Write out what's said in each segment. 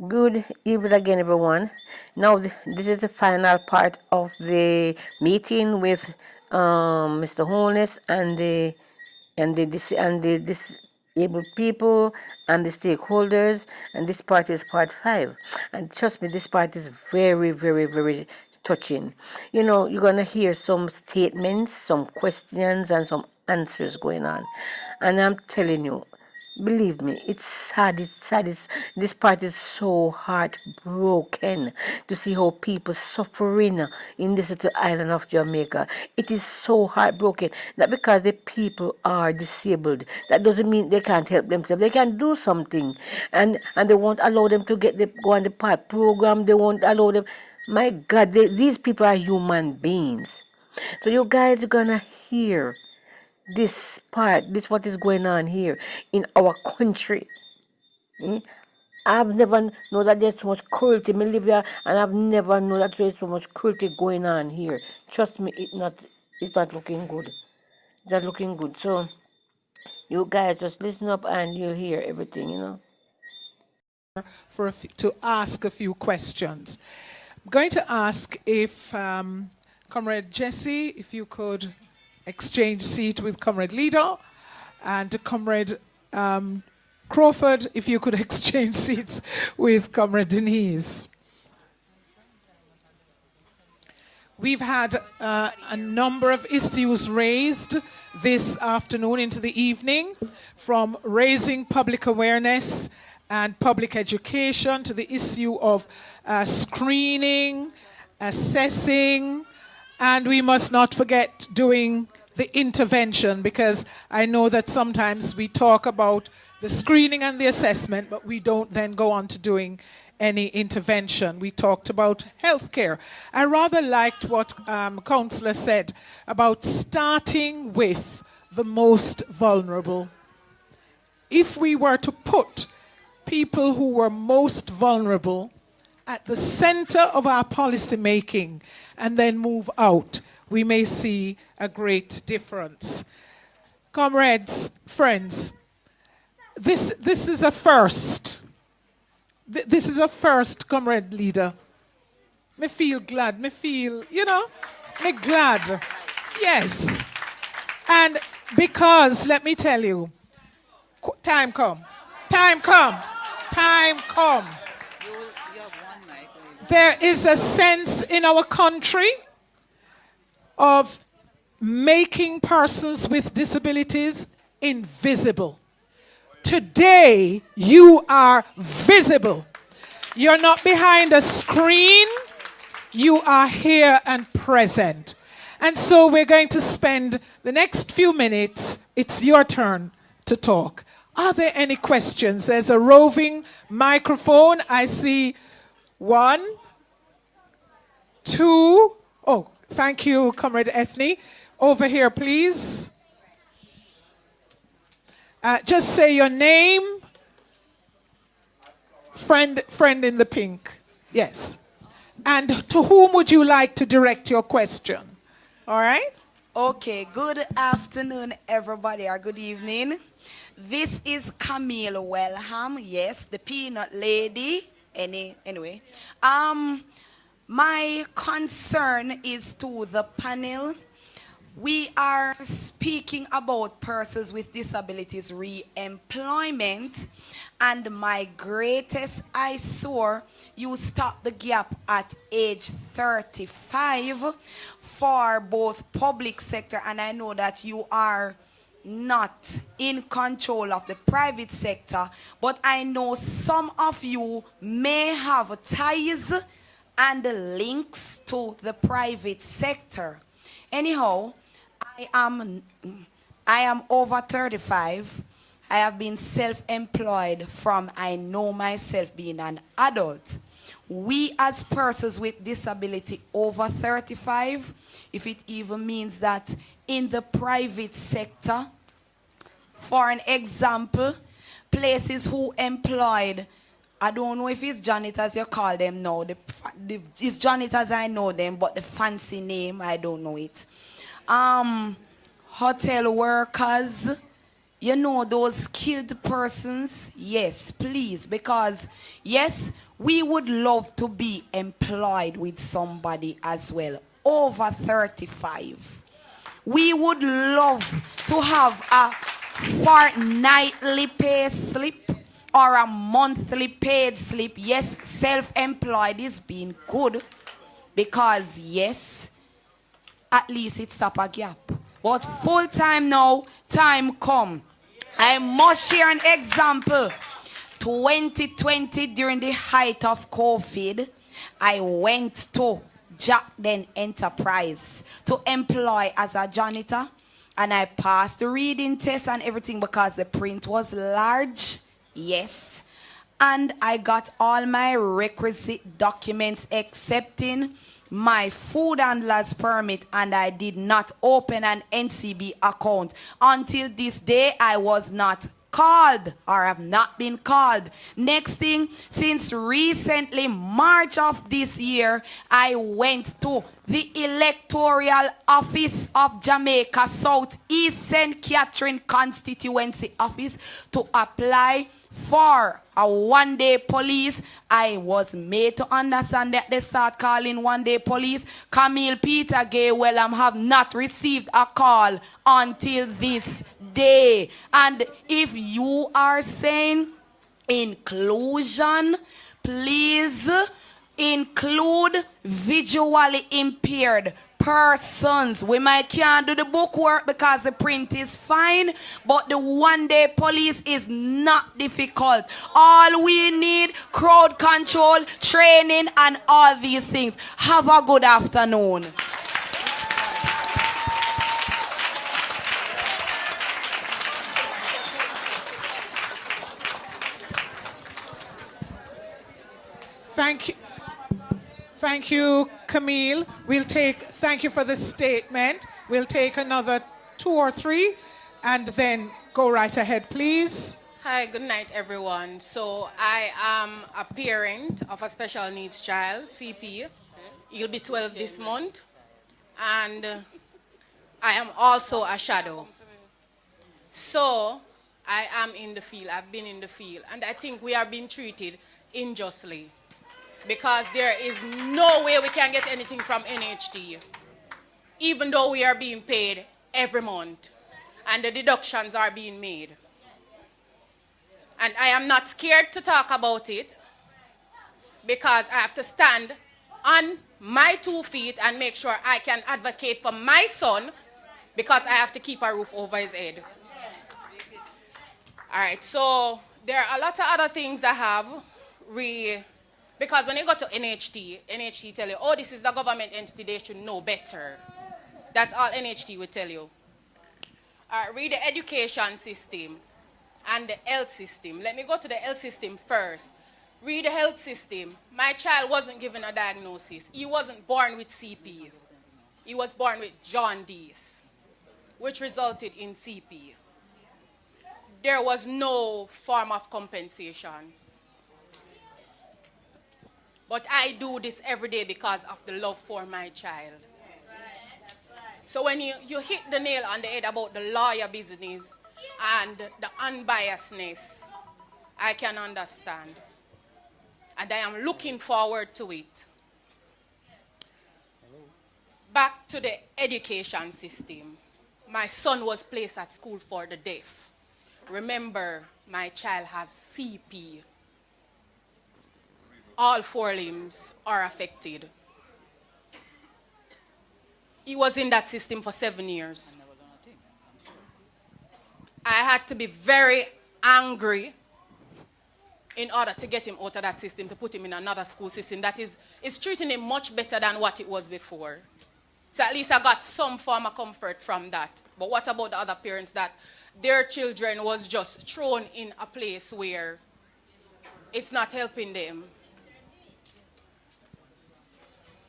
Good evening again, everyone. Now, this is the final part of the meeting with Mr. Holness and the disabled people and the stakeholders. And this part is part 5. And trust me, this part is very, very, very touching. You know, you're gonna hear some statements, some questions, and some answers going on. And I'm telling you, believe me, it's sad. It's sad. This part is so heartbroken to see how people suffering in this little island of Jamaica. It is so heartbroken. Not because the people are disabled. That doesn't mean they can't help themselves. They can do something, and they won't allow them to go on the part program. They won't allow them. My God, these people are human beings. So you guys are gonna hear this part, this what is going on here in our country. eh? I've never known that there's so much cruelty. Me live here and I've never known that there's so much cruelty going on here. Trust me, it's not looking good. It's not looking good. So you guys just listen up and you'll hear everything, you know. To ask a few questions. I'm going to ask if Comrade Jesse, if you could exchange seat with Comrade Leader, and Comrade Crawford, if you could exchange seats with Comrade Denise. We've had a number of issues raised this afternoon into the evening, from raising public awareness and public education to the issue of screening, assessing, and we must not forget doing the intervention, because I know that sometimes we talk about the screening and the assessment, but we don't then go on to doing any intervention. We talked about healthcare. I rather liked what Councillor said about starting with the most vulnerable. If we were to put people who were most vulnerable at the center of our policy making and then move out, we may see a great difference. Comrades, friends, this is a first. This is a first, Comrade Leader. Me feel glad, me feel, me glad. Yes. And because, let me tell you, time come. Time come. Time come. There is a sense in our country of making persons with disabilities invisible. Today, you are visible. You're not behind a screen. You are here and present. And so we're going to spend the next few minutes. It's your turn to talk. Are there any questions? There's a roving microphone. I see 1, 2. Oh, thank you, Comrade Ethne. Over here, please. Just say your name. Friend in the pink. Yes. And to whom would you like to direct your question? All right? Okay, good afternoon, everybody, or good evening. This is Camille Wellham, yes, the peanut lady. Anyway. My concern is to the panel. We are speaking about persons with disabilities re-employment, and my greatest eyesore, you stop the gap at age 35 for both public sector, and I know that you are not in control of the private sector, but I know some of you may have ties and links to the private sector. Anyhow, I am over 35. I have been self-employed from I know myself being an adult. We as persons with disability over 35, if it even means that in the private sector, for an example, places who employed, I don't know if it's janitors you call them now. It's janitors, I know them, but the fancy name, I don't know it. Hotel workers, You know those skilled persons? Yes, please, because yes, we would love to be employed with somebody as well over 35. We would love to have a fortnightly pay slip or a monthly paid slip. Yes, self-employed is being good because yes, at least it stop a gap. But full time now, time come. I must share an example. 2020, during the height of COVID, I went to Jack Den Enterprise to employ as a janitor. And I passed the reading test and everything because the print was large. Yes. And I got all my requisite documents excepting my food handler's permit, and I did not open an NCB account. Until this day, I was not called or have not been called. Next thing, since recently, March of this year, I went to the electoral office of Jamaica South East St. Catherine constituency office to apply for a one-day police. I was made to understand that they start calling one-day police. Camille Peter Gay Wellam have not received a call until this day. And if you are saying inclusion, please include visually impaired persons. We might can't do the bookwork because the print is fine, but the one-day police is not difficult. All we need, crowd control, training, and all these things. Have a good afternoon. Thank you. Thank you, Camille. Thank you for the statement. We'll take another 2 or 3 and then go right ahead, please. Hi, good night, everyone. So I am a parent of a special needs child, CP. He'll be 12 this month. And I am also a shadow. So I am in the field. I've been in the field. And I think we are being treated unjustly, because there is no way we can get anything from NHT, even though we are being paid every month and the deductions are being made. And I am not scared to talk about it because I have to stand on my 2 feet and make sure I can advocate for my son, because I have to keep a roof over his head. All right, so there are a lot of other things I have because when you go to NHT tell you, oh, this is the government entity, they should know better. That's all NHT will tell you. Read the education system and the health system. Let me go to the health system first. Read the health system. My child wasn't given a diagnosis. He wasn't born with CP. He was born with jaundice, which resulted in CP. There was no form of compensation. But I do this every day because of the love for my child. So when you hit the nail on the head about the lawyer business and the unbiasedness, I can understand. And I am looking forward to it. Back to the education system. My son was placed at school for the deaf. Remember, my child has CP. All 4 limbs are affected. He was in that system for 7 years. I had to be very angry in order to get him out of that system, to put him in another school system that is treating him much better than what it was before. So at least I got some form of comfort from that. But what about the other parents that their children was just thrown in a place where it's not helping them?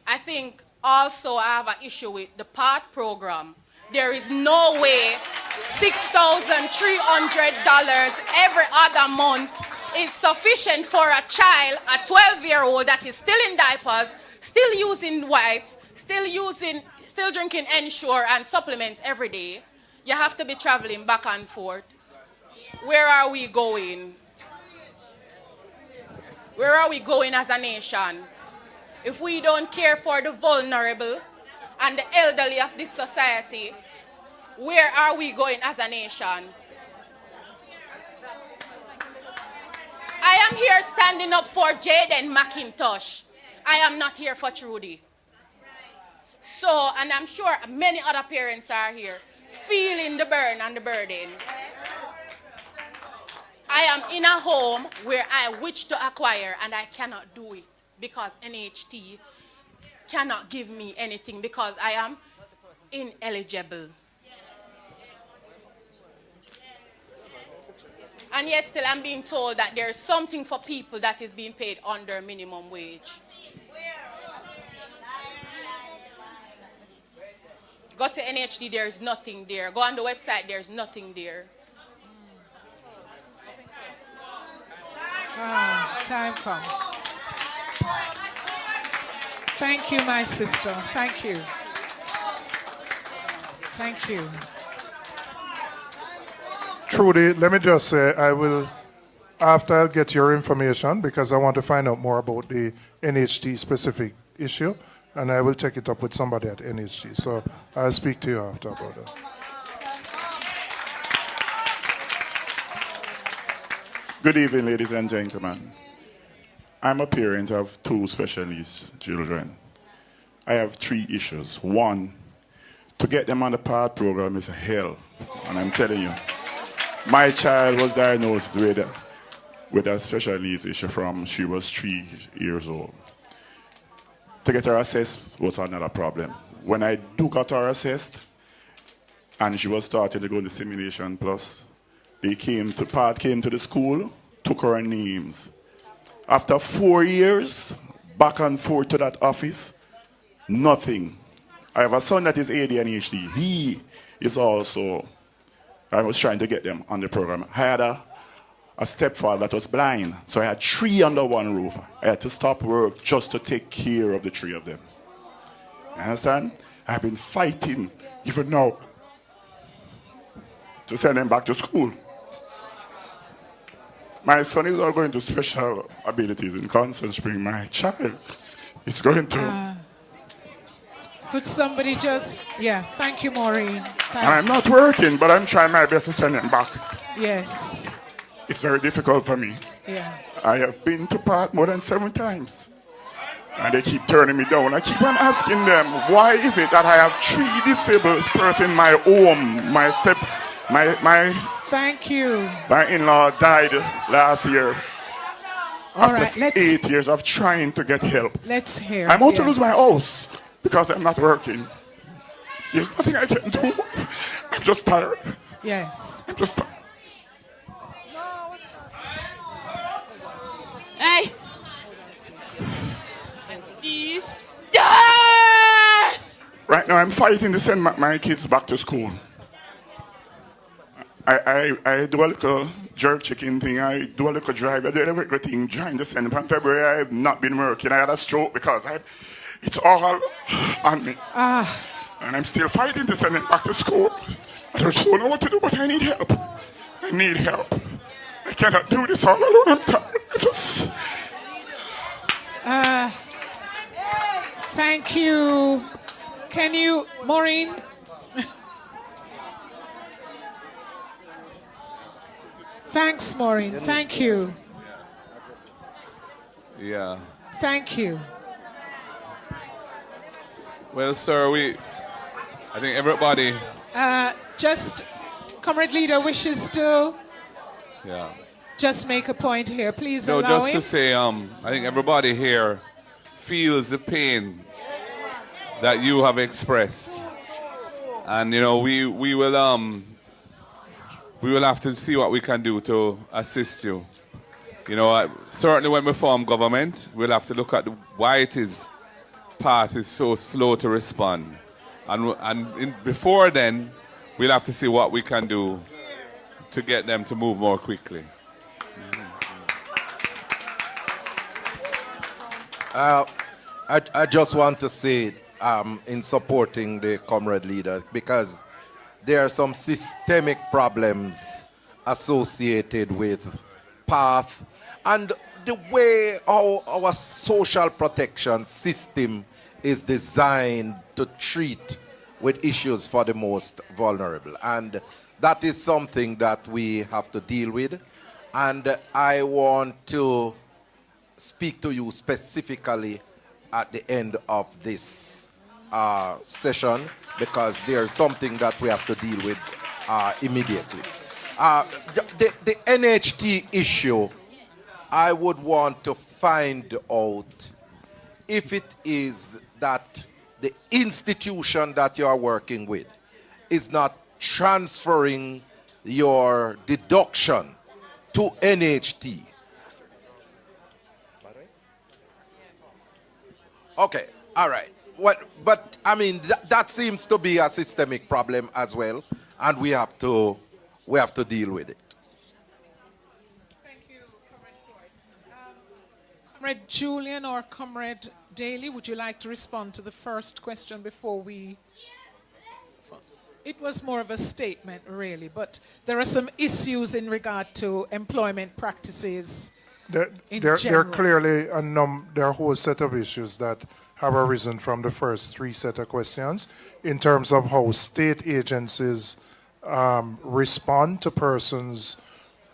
I think also I have an issue with the PATH program. There is no way $6,300 every other month is sufficient for a child, a 12-year-old that is still in diapers, still using wipes, still drinking Ensure and supplements every day. You have to be traveling back and forth. Where are we going? Where are we going as a nation? If we don't care for the vulnerable and the elderly of this society, where are we going as a nation? I am here standing up for Jaden McIntosh. I am not here for Trudy. So, and I'm sure many other parents are here feeling the burn and the burden. I am in a home where I wish to acquire and I cannot do it because NHT cannot give me anything because I am ineligible. And yet still I'm being told that there's something for people that is being paid under minimum wage. Go to NHT, there's nothing there. Go on the website, there's nothing there. Time come. Thank you, my sister. Thank you. Thank you. Trudy, let me just say, I will, after I'll get your information, because I want to find out more about the NHT specific issue, and I will take it up with somebody at NHT. So I'll speak to you after about that. Good evening, ladies and gentlemen. I'm a parent of 2 special needs children. I have 3 issues. One, to get them on the PATH program is hell, and I'm telling you. My child was diagnosed with a special needs issue from she was 3 years old. To get her assessed was another problem. When I got her assessed, and she was starting to go to Simulation Plus, PATH came to the school, took her names. After 4 years, back and forth to that office, nothing. I have a son that is ADHD. He is also, I was trying to get them on the program. I had a stepfather that was blind, so I had 3 under one roof. I had to stop work just to take care of the 3 of them. You understand? I've been fighting, even now, to send them back to school. My son is not going to special abilities in Constant Spring. My child is going to... Could somebody just... Yeah, thank you, Maureen. Thanks. I'm not working, but I'm trying my best to send them back. Yes. It's very difficult for me. Yeah. I have been to PATH more than 7 times. And they keep turning me down. I keep on asking them, why is it that I have 3 disabled persons in my home? Thank you. My in-law died last year. All after right, 8 years of trying to get help. Let's hear. I'm about to lose my house because I'm not working. There's nothing I can do. I'm just tired. Yes. I'm just tired. Hey! These. Right now I'm fighting to send my kids back to school. I do a little jerk chicken thing, I do a little drive, I do everything trying to send them. In February I have not been working. I had a stroke because it's all on me. And I'm still fighting to send them back to school. I just don't know what to do, but I need help. I need help. I cannot do this all alone. I'm tired. Thank you. Can you, Maureen? Thanks, Maureen. Thank you. Yeah. Thank you. Well, sir, I think everybody... Just, Comrade Leader wishes to Yeah. just make a point here. Please No, allow just him. to say, I think everybody here feels the pain that you have expressed. And, we will have to see what we can do to assist you. Certainly when we form government, we'll have to look at why it is PATH is so slow to respond. And before then, we'll have to see what we can do to get them to move more quickly. I just want to say in supporting the Comrade Leader, because there are some systemic problems associated with path and the way our social protection system is designed to treat with issues for the most vulnerable. And that is something that we have to deal with. And I want to speak to you specifically at the end of this session because there's something that we have to deal with immediately. The NHT issue, I would want to find out if it is that the institution that you are working with is not transferring your deduction to NHT. Okay, all right. But I mean, that seems to be a systemic problem as well, and we have to deal with it. Thank you, Comrade Floyd. Comrade Julian or Comrade Daly, would you like to respond to the first question before we... It was more of a statement, really, but there are some issues in regard to employment practices There are clearly there are a whole set of issues that have arisen from the first three set of questions in terms of how state agencies respond to persons,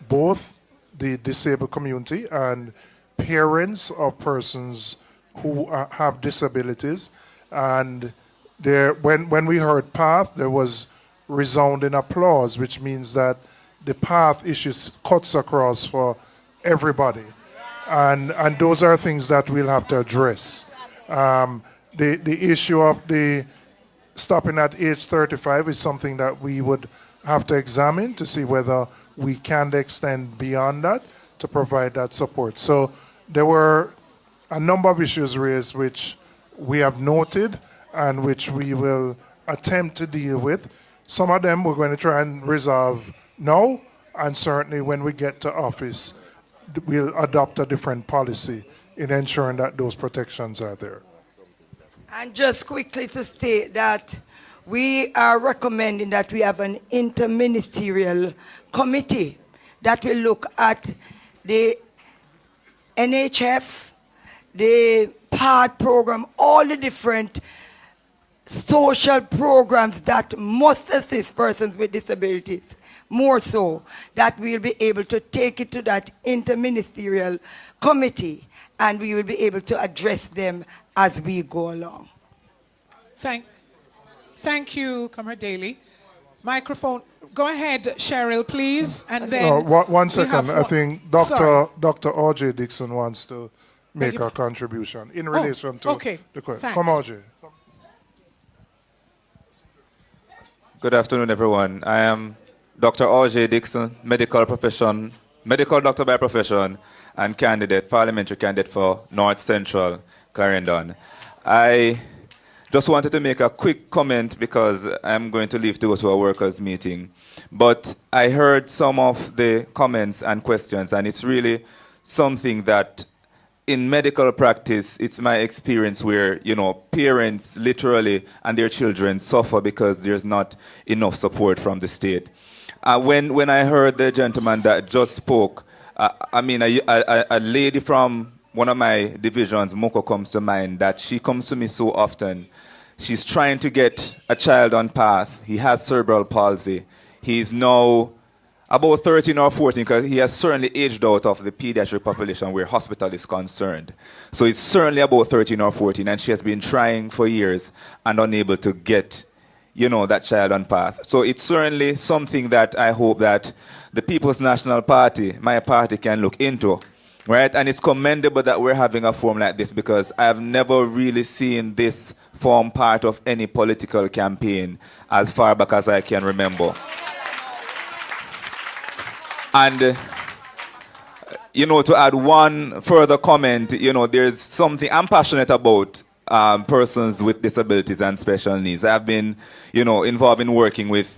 both the disabled community and parents of persons who have disabilities. And when we heard PATH, there was resounding applause, which means that the PATH issues cuts across for everybody. And those are things that we'll have to address. The issue of the stopping at age 35 is something that we would have to examine to see whether we can extend beyond that to provide that support. So there were a number of issues raised which we have noted and which we will attempt to deal with. Some of them we're going to try and resolve now, and certainly when we get to office, we'll adopt a different policy in ensuring that those protections are there. And just quickly to state that we are recommending that we have an interministerial committee that will look at the NHF, the PAD program, all the different social programs that must assist persons with disabilities, more so that we'll be able to take it to that interministerial committee and we will be able to address them as we go along. Thank you, Comrade Daly. Microphone. Go ahead, Cheryl, please. And then one second. I think Dr. R.J. Dixon wants to make a contribution in relation to the question. Come, R.J. Good afternoon, everyone. I am Dr. R.J. Dixon, medical doctor by profession, and parliamentary candidate for North Central Clarendon. I just wanted to make a quick comment because I'm going to leave to go to a workers' meeting. But I heard some of the comments and questions, and it's really something that in medical practice, it's my experience where, parents literally and their children suffer because there's not enough support from the state. When I heard the gentleman that just spoke, a lady from one of my divisions, Moko, comes to mind, that she comes to me so often. She's trying to get a child on path. He has cerebral palsy. He's now about 13 or 14, because he has certainly aged out of the pediatric population where hospital is concerned. So he's certainly about 13 or 14, and she has been trying for years and unable to get, that child on path. So it's certainly something that I hope that the People's National Party, my party, can look into. Right? And it's commendable that we're having a forum like this because I've never really seen this form part of any political campaign as far back as I can remember. And, to add one further comment, there's something I'm passionate about persons with disabilities and special needs. I've been, involved in working with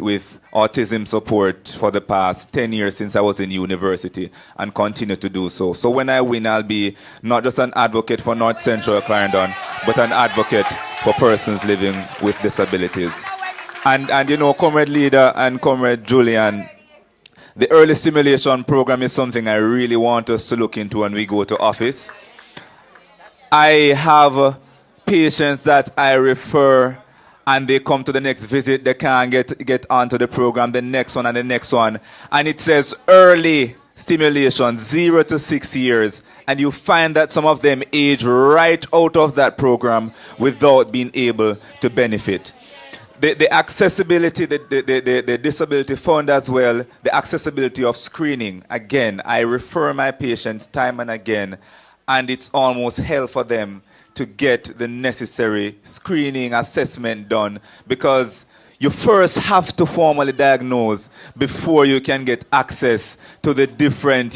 autism support for the past 10 years since I was in university and continue to do so. So when I win, I'll be not just an advocate for North Central Clarendon, but an advocate for persons living with disabilities. And Comrade Leader and Comrade Julian, The early stimulation program is something I really want us to look into when we go to office. I have patients that I refer and they come to the next visit, they can't get onto the program, the next one and the next one. And it says early stimulation, 0 to 6 years. And you find that some of them age right out of that program without being able to benefit. The accessibility, the disability fund as well, the accessibility of screening. Again, I refer my patients time and again, and it's almost hell for them to get the necessary screening assessment done because you first have to formally diagnose before you can get access to the different,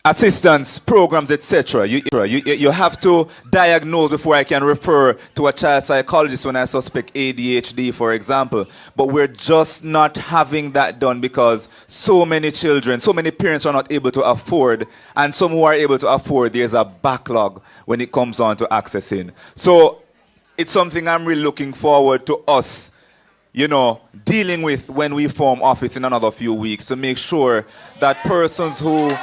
assistance programs, etc. You have to diagnose before I can refer to a child psychologist when I suspect ADHD, for example. But we're just not having that done because so many children, so many parents are not able to afford, and some who are able to afford, there's a backlog when it comes on to accessing. So it's something I'm really looking forward to us dealing with when we form office in another few weeks to make sure that persons who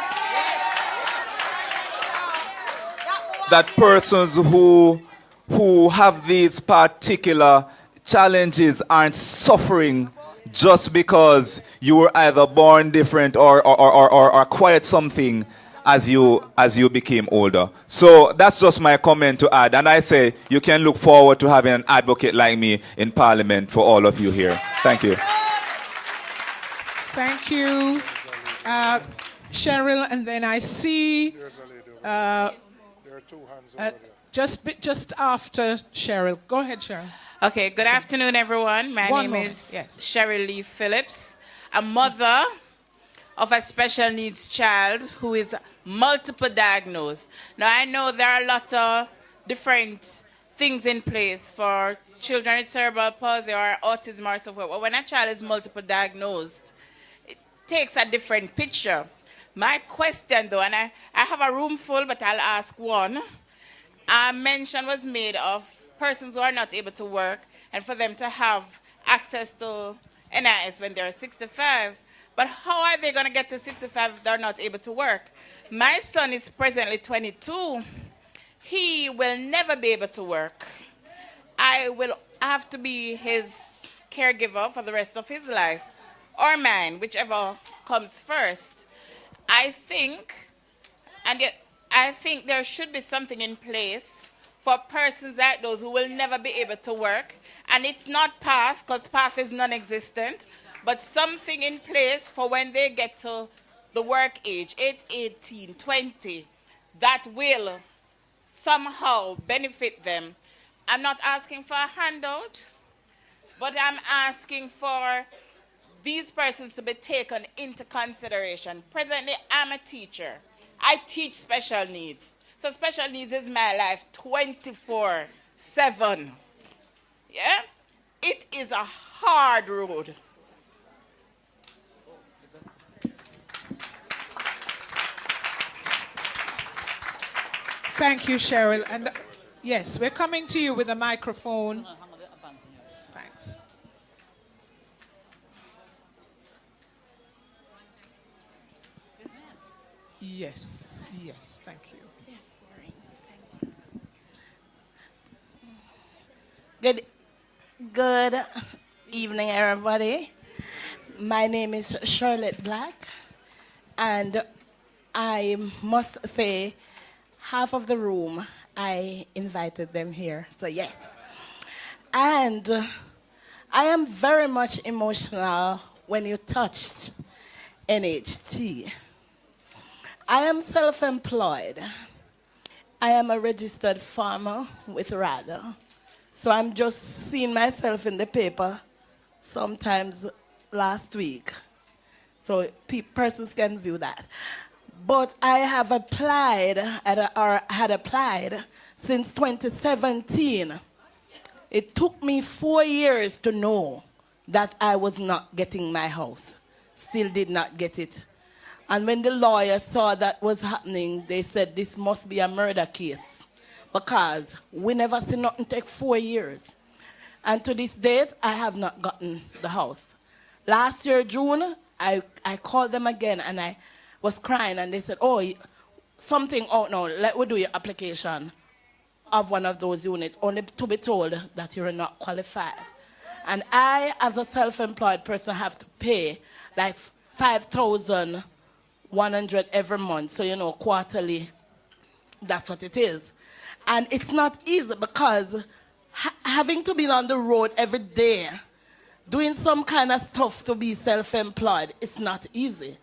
have these particular challenges aren't suffering just because you were either born different or acquired something as you became older. So that's just my comment to add. And I say you can look forward to having an advocate like me in Parliament for all of you here. Thank you. Thank you. Cheryl, and then I see... just after Cheryl. Go ahead, Cheryl. Okay, good afternoon, everyone. My name is Cheryl Lee Phillips, a mother of a special needs child who is multiple diagnosed. Now, I know there are a lot of different things in place for children with cerebral palsy or autism or so forth. But when a child is multiple diagnosed, it takes a different picture. My question, though, and I have a room full, but I'll ask one. A mention was made of persons who are not able to work and for them to have access to NIS when they're 65. But how are they going to get to 65 if they're not able to work? My son is presently 22. He will never be able to work. I will have to be his caregiver for the rest of his life, or mine, whichever comes first. I think there should be something in place for persons like those who will never be able to work. And it's not PATH, because PATH is non-existent, but something in place for when they get to the work age, 18, 20, that will somehow benefit them. I'm not asking for a handout, but I'm asking for these persons to be taken into consideration. Presently, I'm a teacher. I teach special needs. So special needs is my life 24/7. Yeah? It is a hard road. Thank you, Cheryl. And yes, we're coming to you with a microphone. Thanks. Yes, thank you. Good evening, everybody. My name is Charlotte Black, and I must say, half of the room, I invited them here, so yes. And I am very emotional when you touched NHT. I am self-employed. I am a registered farmer with RADA. So I'm just seeing myself in the paper sometimes last week. So persons can view that. But I have applied, or had applied since 2017. It took me 4 years to know that I was not getting my house. Still did not get it. And when the lawyer saw that was happening, they said this must be a murder case because we never see nothing take 4 years. And to this date, I have not gotten the house. Last year, June, I called them again and I was crying and they said, oh, something out now, let we do your application of one of those units, only to be told that you're not qualified. And I, as a self-employed person, have to pay like 5,100 every month. So, quarterly, that's what it is. And it's not easy because having to be on the road every day, doing some kind of stuff to be self-employed, it's not easy.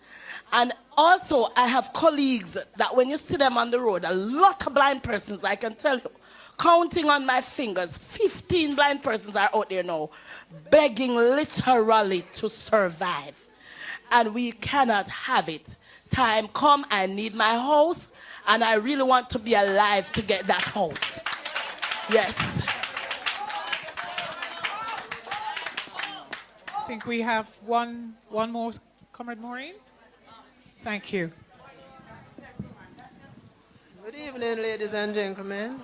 And also, I have colleagues that when you see them on the road, a lot of blind persons, I can tell you, counting on my fingers, 15 blind persons are out there now, begging literally to survive. And we cannot have it. Time come, I need my house, and I really want to be alive to get that house. Yes. I think we have one more, Comrade Maureen. Thank you. Good evening, ladies and gentlemen.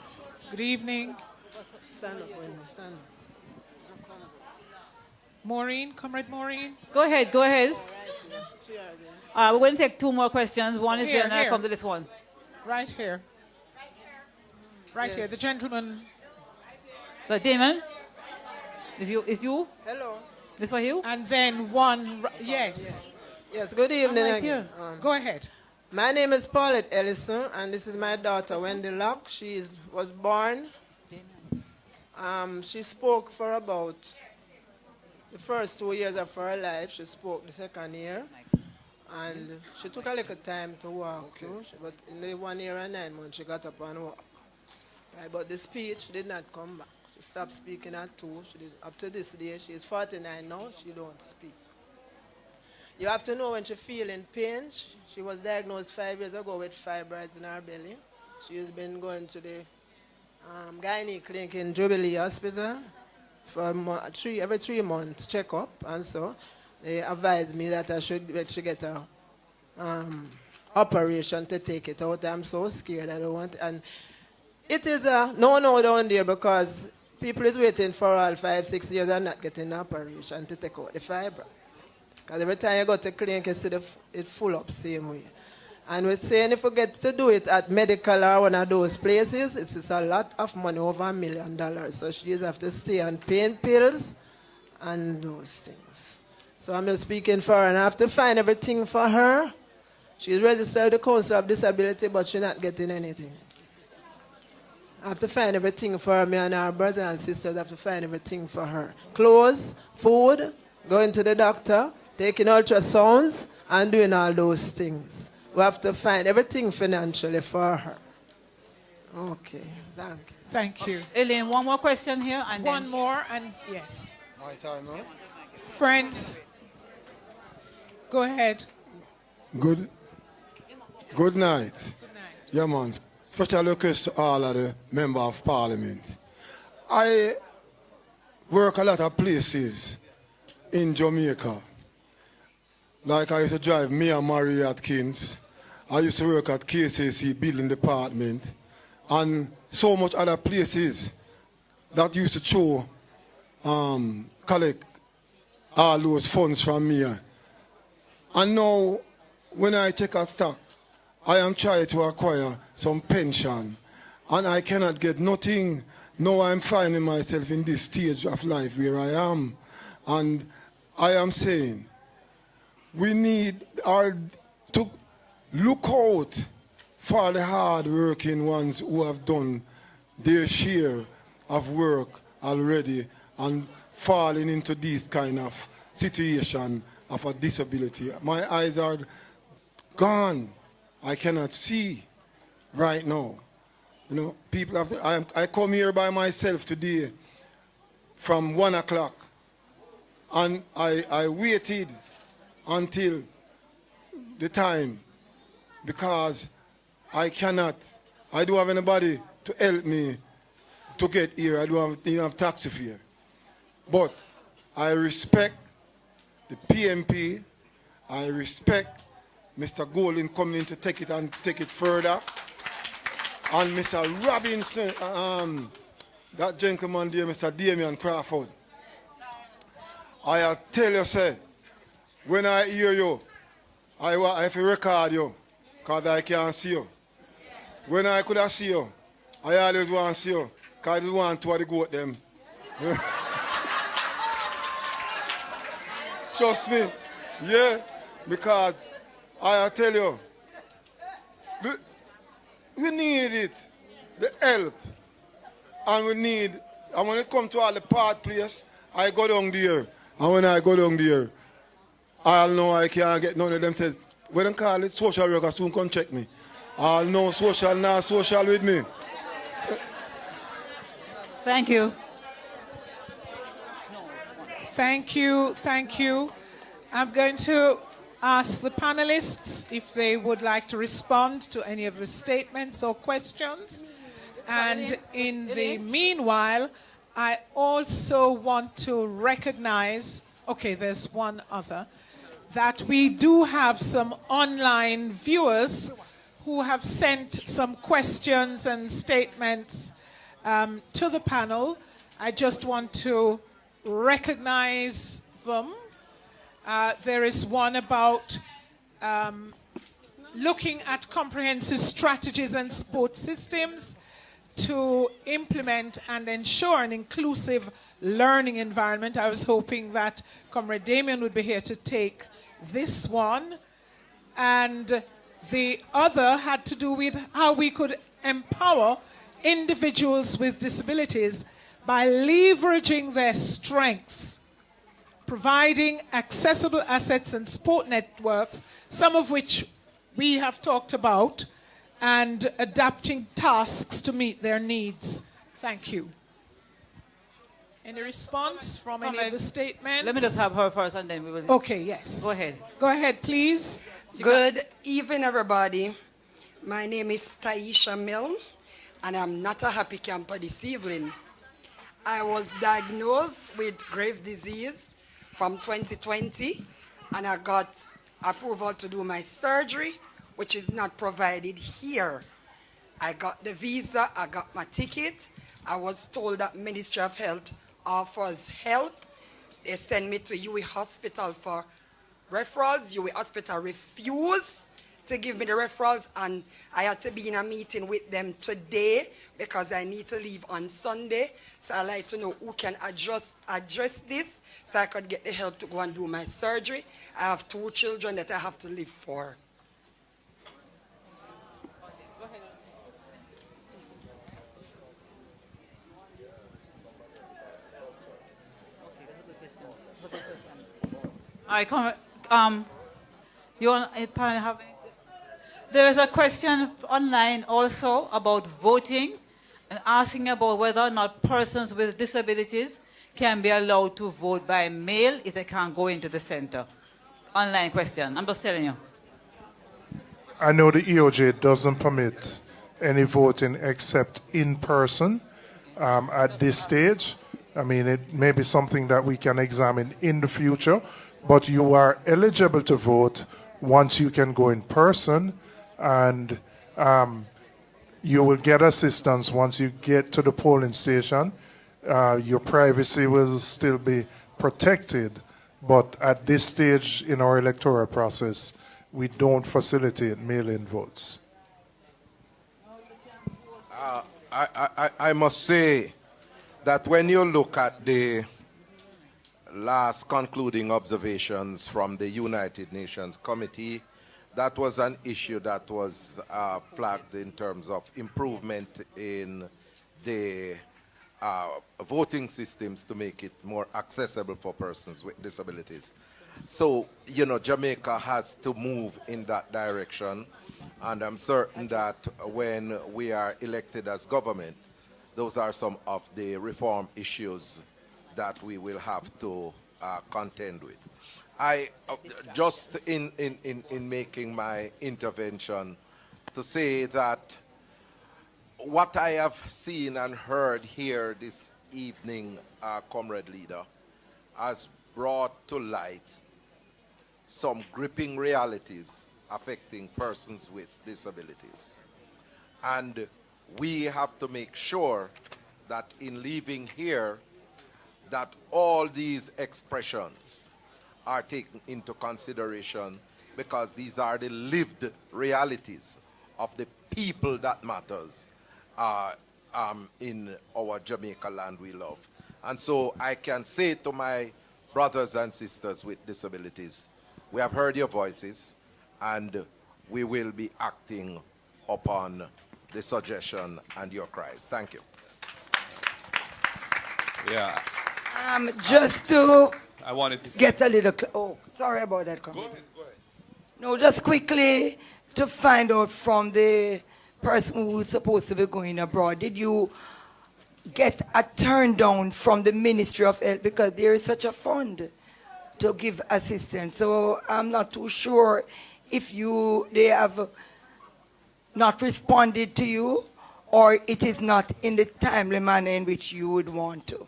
Good evening. Stand up, Wendy, stand up. Maureen, Comrade Maureen. Go ahead. We're going to take two more questions. One is there, and I'll come to this one. Right here. Right here. The gentleman. The Damon? Is you? Hello. This for you? And then one. Yes. Yes, good evening right again. Go ahead. My name is Paulette Ellison, and this is my daughter, Wendy Locke. She was born. She spoke for about the first 2 years of her life. She spoke the second year. And she took a little time to walk too. But in the 1 year and 9 months, she got up and walked. Right, but the speech did not come back. She stopped speaking at 2. Up to this day, she is 49 now. She don't speak. You have to know when she feeling pain. She was diagnosed 5 years ago with fibroids in her belly. She has been going to the gynae clinic in Jubilee Hospital for every 3 months checkup, and so they advised me that I should get a operation to take it out. I'm so scared. I don't want, and it is a no down there because people is waiting for all 5-6 years and not getting an operation to take out the fibroids. Because every time you go to clinic, you see it full up same way. And we're saying if we get to do it at medical or one of those places, it's a lot of money, over $1 million. So she just have to stay on pain pills and those things. So I'm just speaking for her, and I have to find everything for her. She's registered with the Council of Disability, but she's not getting anything. I have to find everything for her. Me and our brothers and sisters have to find everything for her. Clothes, food, going to the doctor, taking ultrasounds, and doing all those things. We have to find everything financially for her. Okay, thank you. Thank you. Elaine, one more question here. And one more, and yes. My time now. Friends, go ahead. Good night. Good night. Yeah, man. Special request to all of the Member of Parliament. I work a lot of places in Jamaica. Like I used to drive me and Mary Atkins. I used to work at KCC Building Department. And so much other places that used to show, collect all those funds from me. And now, when I take a stock, I am trying to acquire some pension. And I cannot get nothing. Now I'm finding myself in this stage of life where I am. And I am saying, we need to look out for the hard-working ones who have done their share of work already and falling into this kind of situation of a disability. My eyes are gone. I cannot see right now. You know, people have to, I come here by myself today from 1 o'clock, and I waited until the time because I don't have anybody to help me to get here. I don't have taxi fare. But I respect the PMP. I respect Mr. Golden coming in to take it and take it further. And Mr. Robinson, that gentleman there, Mr. Damian Crawford. I tell you, sir, when I hear you, I have to record you because I can't see you. When I could have see you, I always want to see you because I want to the goat them. Trust me. Yeah, because I tell you, we need it, the help. And we need, and when it comes to all the part place, I go down there. And when I go down there, I'll know I can't get none of them says, when they call it, social worker soon come check me. I'll know social, now social with me. Thank you. Thank you, thank you. I'm going to ask the panelists if they would like to respond to any of the statements or questions. And in the meanwhile, I also want to recognize, okay, there's one other, that we do have some online viewers who have sent some questions and statements to the panel. I just want to recognize them. There is one about looking at comprehensive strategies and support systems to implement and ensure an inclusive learning environment. I was hoping that Comrade Damien would be here to take this one. And the other had to do with how we could empower individuals with disabilities by leveraging their strengths, providing accessible assets and support networks, some of which we have talked about, and adapting tasks to meet their needs. Thank you. Any response from any of the statements? Let me just have her first and then we will... Okay, yes. Go ahead. Go ahead, please. Good evening, everybody. My name is Taisha Milne, and I'm not a happy camper this evening. I was diagnosed with Graves' disease from 2020, and I got approval to do my surgery, which is not provided here. I got the visa, I got my ticket. I was told that Ministry of Health offers help. They sent me to UWI Hospital for referrals. UWI Hospital refused to give me the referrals, and I had to be in a meeting with them today because I need to leave on Sunday. So I'd like to know who can address this so I could get the help to go and do my surgery. I have 2 children that I have to live for. All right, you want apparently have any? There is a question online also about voting and asking about whether or not persons with disabilities can be allowed to vote by mail if they can't go into the center. Online question. I'm just telling you. I know the EOJ doesn't permit any voting except in person at this stage. I mean, it may be something that we can examine in the future, but you are eligible to vote once you can go in person, and you will get assistance once you get to the polling station. Your privacy will still be protected, but at this stage in our electoral process, we don't facilitate mail-in votes. I must say that when you look at the last concluding observations from the United Nations Committee, that was an issue that was flagged in terms of improvement in the voting systems to make it more accessible for persons with disabilities. So, you know, Jamaica has to move in that direction, and I'm certain that when we are elected as government, those are some of the reform issues that we will have to contend with. I just in making my intervention to say that what I have seen and heard here this evening, Comrade Leader, has brought to light some gripping realities affecting persons with disabilities. And we have to make sure that in leaving here, that all these expressions are taken into consideration, because these are the lived realities of the people that matters in our Jamaica land we love. And so I can say to my brothers and sisters with disabilities, we have heard your voices, and we will be acting upon the suggestion and your cries. Thank you. Yeah. Just to I wanted to get a little... Oh, sorry about that. Go ahead. No, just quickly to find out from the person who's supposed to be going abroad, did you get a turn down from the Ministry of Health? Because there is such a fund to give assistance. So I'm not too sure if they have not responded to you, or it is not in the timely manner in which you would want to.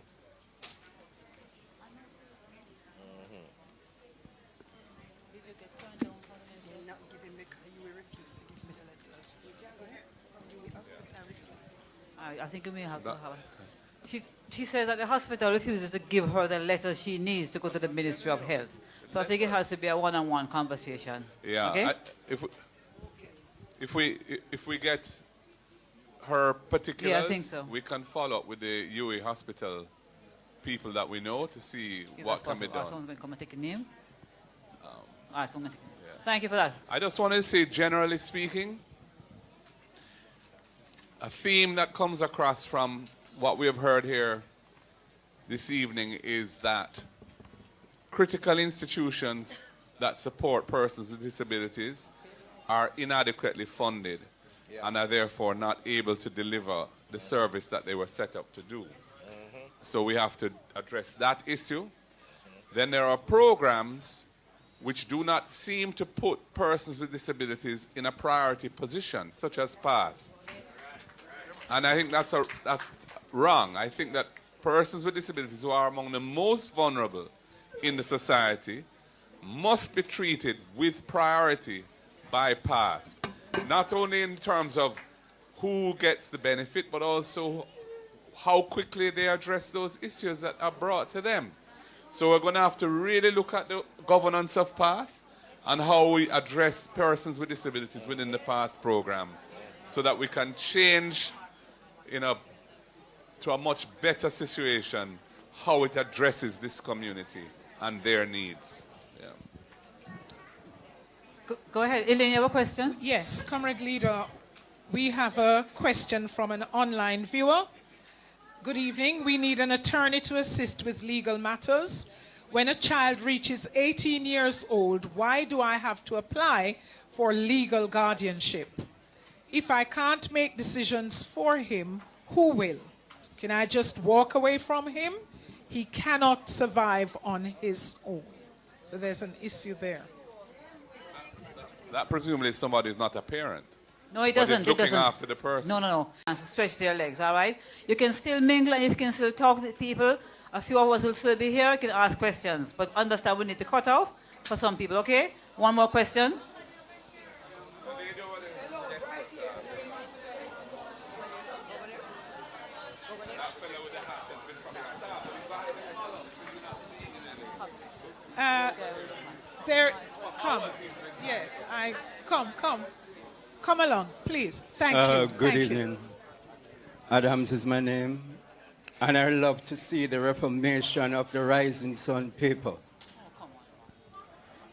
I think we may have to have. She says that the hospital refuses to give her the letter she needs to go to the Ministry of Health. So I think it has to be a one-on-one conversation. Yeah. Okay? If we get her particulars, Yeah, I think so. we can follow up with the UA hospital people that we know to see what can be done. Someone's going to come and take a name? Thank you for that. I just wanted to say, generally speaking, a theme that comes across from what we have heard here this evening is that critical institutions that support persons with disabilities are inadequately funded and are therefore not able to deliver the service that they were set up to do. So we have to address that issue. Then there are programs which do not seem to put persons with disabilities in a priority position, such as PATH. And I think that's wrong. I think that persons with disabilities, who are among the most vulnerable in the society, must be treated with priority by PATH. Not only in terms of who gets the benefit, but also how quickly they address those issues that are brought to them. So we're going to have to really look at the governance of PATH and how we address persons with disabilities within the PATH program, so that we can change to a much better situation how it addresses this community and their needs. Yeah. Go ahead. Elaine, you have a question? Yes, Comrade Leader, we have a question from an online viewer. Good evening. We need an attorney to assist with legal matters. When a child reaches 18 years old, why do I have to apply for legal guardianship? If I can't make decisions for him, who will? Can I just walk away from him? He cannot survive on his own. So there's an issue there. That presumably somebody is not a parent. No, it doesn't. But is looking it doesn't. after the person. No. And stretch their legs, all right? You can still mingle and you can still talk to people. A few of us will still be here. You can ask questions. But understand we need to cut off for some people, okay? One more question. Come. Yes, come along, please. Thank you. Good evening. Adams is my name, and I love to see the reformation of the Rising Sun people.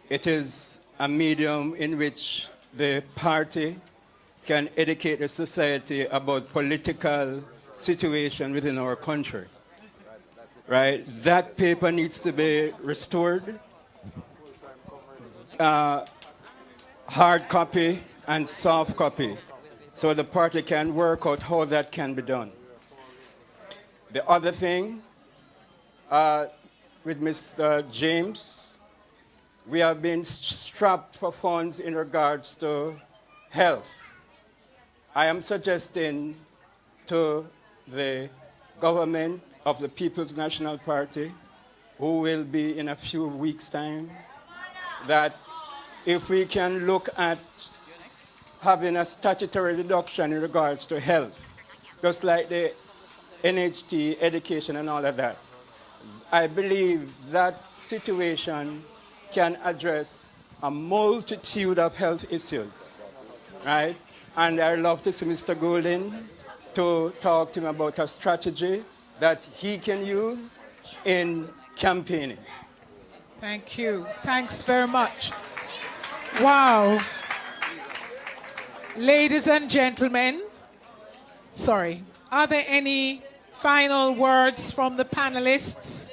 It is a medium in which the party can educate the society about political situation within our country. Right? That paper needs to be restored. Hard copy and soft copy, so the party can work out how that can be done. The other thing, with Mr. James, we have been strapped for funds in regards to health. I am suggesting to the government of the People's National Party, who will be in a few weeks' time, that if we can look at having a statutory reduction in regards to health, just like the NHT, education and all of that, I believe that situation can address a multitude of health issues, right? And I'd love to see Mr. Golden to talk to him about a strategy that he can use in campaigning. Thank you. Thanks very much. Wow. Ladies and gentlemen, sorry, are there any final words from the panelists?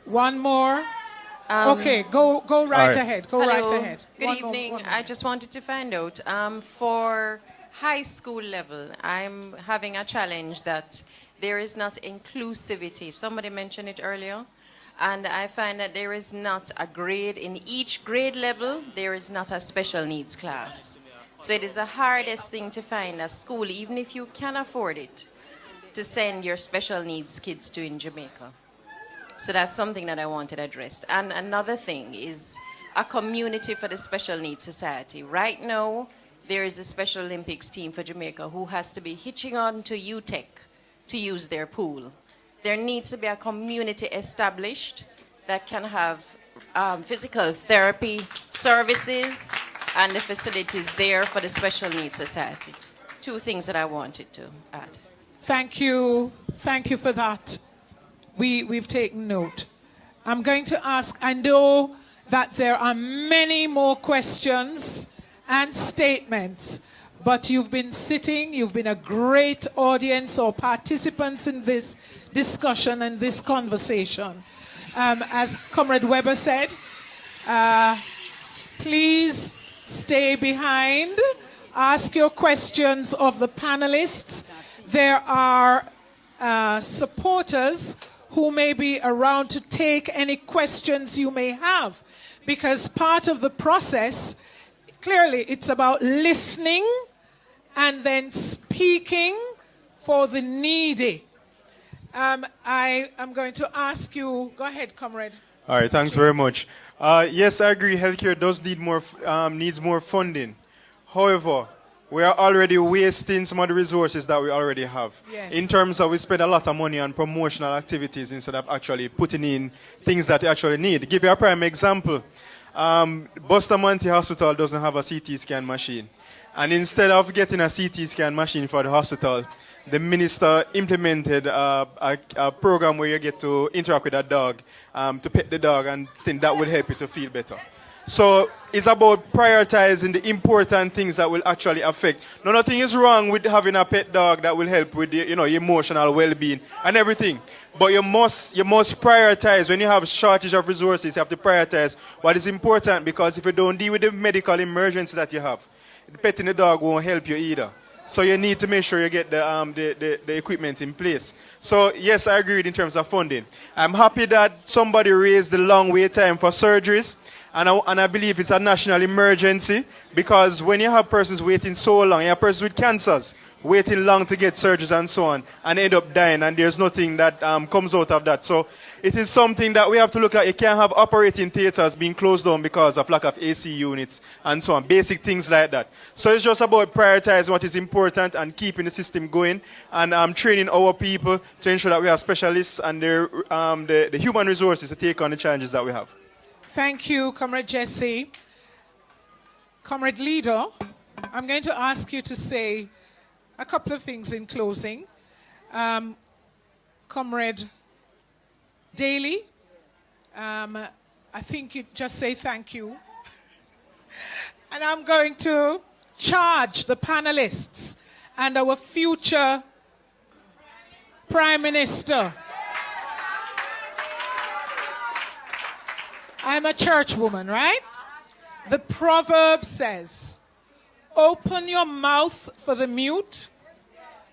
One more? Okay, go right ahead. Go right ahead. Good evening. I just wanted to find out, for high school level, I'm having a challenge that there is not inclusivity. Somebody mentioned it earlier. And I find that there is not a grade, in each grade level, there is not a special needs class. So it is the hardest thing to find a school, even if you can afford it, to send your special needs kids to in Jamaica. So that's something that I wanted addressed. And another thing is a community for the Special Needs Society. Right now, there is a Special Olympics team for Jamaica who has to be hitching on to UTEC to use their pool. There needs to be a community established that can have physical therapy services and the facilities there for the Special Needs Society. Two things that I wanted to add. Thank you. Thank you for that. We've taken note. I'm going to ask, I know that there are many more questions and statements, but you've been sitting, you've been a great audience or participants in this discussion and this conversation. As Comrade Weber said, please stay behind, ask your questions of the panelists. There are supporters who may be around to take any questions you may have, because part of the process, clearly it's about listening and then speaking for the needy. I am going to ask you, go ahead, comrade. All right, thanks very much. Yes, I agree, healthcare does need more, needs more funding. However, we are already wasting some of the resources that we already have. Yes. In terms of we spend a lot of money on promotional activities instead of actually putting in things that you actually need. Give you a prime example. Bustamante Hospital doesn't have a CT scan machine. And instead of getting a CT scan machine for the hospital, the minister implemented a program where you get to interact with a dog, to pet the dog, and think that will help you to feel better. So it's about prioritizing the important things that will actually affect. No, nothing is wrong with having a pet dog that will help with the, your emotional well-being and everything. But you must prioritize. When you have shortage of resources, you have to prioritize what is important, because if you don't deal with the medical emergency that you have, petting the dog won't help you either. So you need to make sure you get the equipment in place. So yes, I agree in terms of funding. I'm happy that somebody raised the long wait time for surgeries. And I believe it's a national emergency, because when you have persons waiting so long, you have persons with cancers waiting long to get surgeries and so on, and end up dying, and there's nothing that comes out of that. So it is something that we have to look at. You can't have operating theaters being closed down because of lack of AC units and so on, basic things like that. So it's just about prioritizing what is important and keeping the system going, and training our people to ensure that we have specialists and the human resources to take on the challenges that we have. Thank you, Comrade Jesse. Comrade Leader, I'm going to ask you to say a couple of things in closing. Comrade Daly, I think you just say thank you. And I'm going to charge the panelists and our future Prime Minister. I'm a church woman, right? The proverb says, open your mouth for the mute,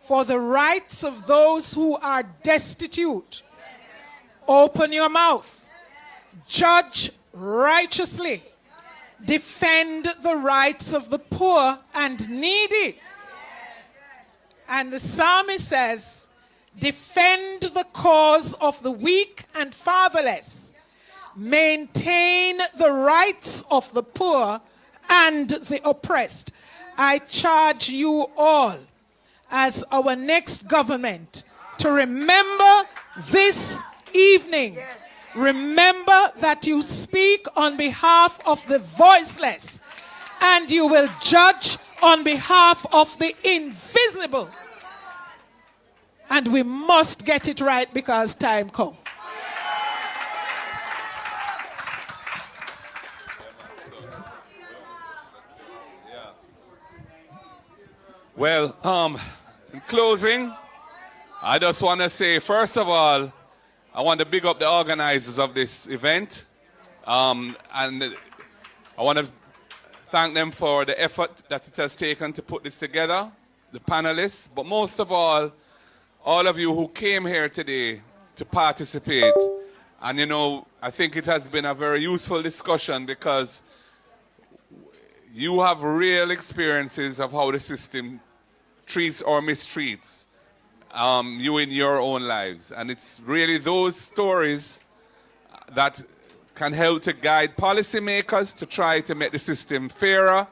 for the rights of those who are destitute. Open your mouth. Judge righteously. Defend the rights of the poor and needy. And the psalmist says, defend the cause of the weak and fatherless. Maintain the rights of the poor and the oppressed. I charge you all as our next government to remember this evening Remember that you speak on behalf of the voiceless, and you will judge on behalf of the invisible. And we must get it right because time comes. Well, in closing, I just want to say, first of all, I want to big up the organizers of this event. And I want to thank them for the effort that it has taken to put this together, the panelists, but most of all of you who came here today to participate. And, you know, I think it has been a very useful discussion because you have real experiences of how the system treats or mistreats you in your own lives. And it's really those stories that can help to guide policymakers to try to make the system fairer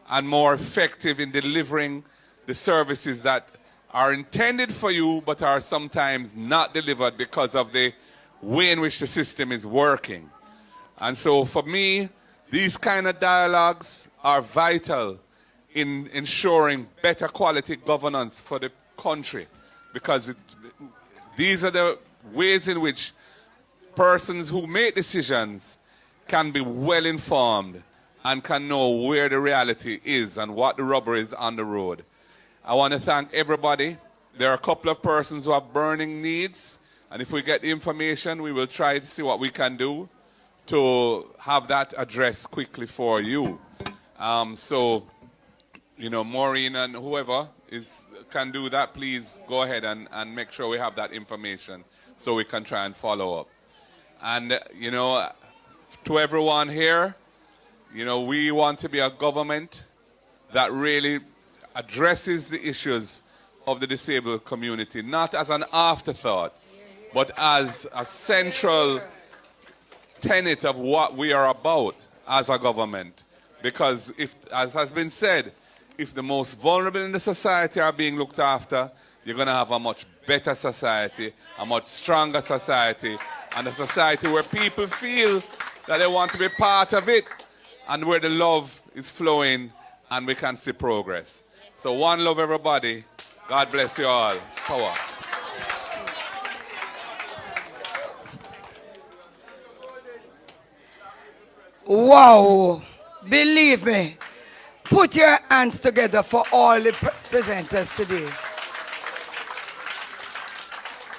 and more effective in delivering the services that are intended for you but are sometimes not delivered because of the way in which the system is working. And so for me, these kind of dialogues are vital in ensuring better quality governance for the country, because these are the ways in which persons who make decisions can be well informed and can know where the reality is and what the rubber is on the road. I want to thank everybody. There are a couple of persons who have burning needs, and if we get the information, we will try to see what we can do to have that addressed quickly for you. So, you know, Maureen and whoever can do that, please go ahead and make sure we have that information so we can try and follow up. And, you know, to everyone here, you know, we want to be a government that really addresses the issues of the disabled community, not as an afterthought, but as a central tenet of what we are about as a government. Because if, as has been said, if the most vulnerable in the society are being looked after, you're going to have a much better society, a much stronger society, and a society where people feel that they want to be part of it, and where the love is flowing and we can see progress. So one love, everybody. God bless you all. Power. Wow. Believe me. Put your hands together for all the presenters today.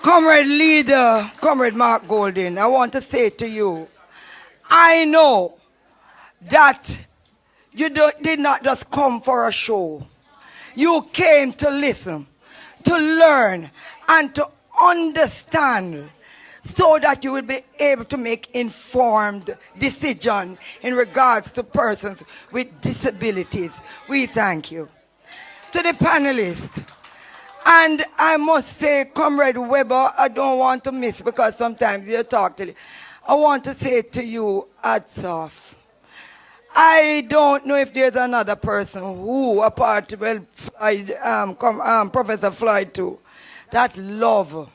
Comrade leader, Comrade Mark Golden, I want to say to you, I know that you did not just come for a show. You came to listen, to learn, and to understand so that you will be able to make informed decisions in regards to persons with disabilities. We thank you. To the panelists, and I must say, Comrade Weber, I don't want to miss because sometimes you talk to me. I want to say to you, hats off. I don't know if there's another person who, apart, Professor Floyd too, that love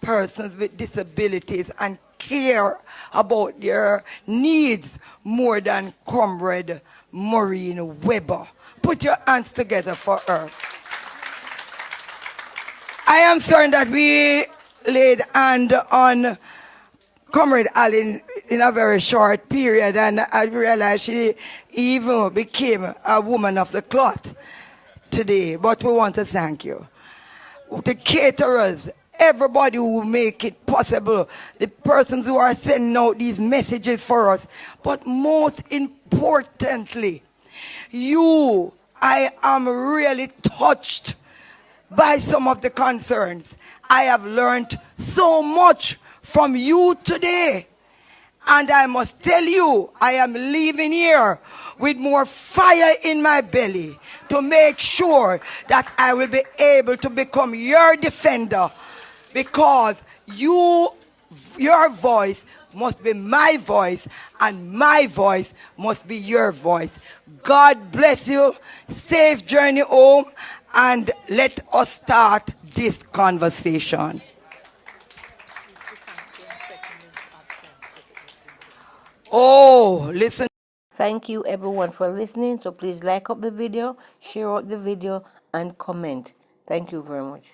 persons with disabilities and care about their needs more than Comrade Maureen Weber. Put your hands together for her. I am certain that we laid hand on Comrade Allen in a very short period, and I realized she even became a woman of the cloth today. But we want to thank you. The caterers, everybody who make it possible, the persons who are sending out these messages for us, but most importantly, you, I am really touched by some of the concerns. I have learned so much from you today. And I must tell you, I am leaving here with more fire in my belly to make sure that I will be able to become your defender, because your voice must be my voice and my voice must be your voice. God bless you. Safe journey home, and let us start this conversation. Oh, listen. Thank you everyone for listening. So please like up the video, share out the video, and comment. Thank you very much.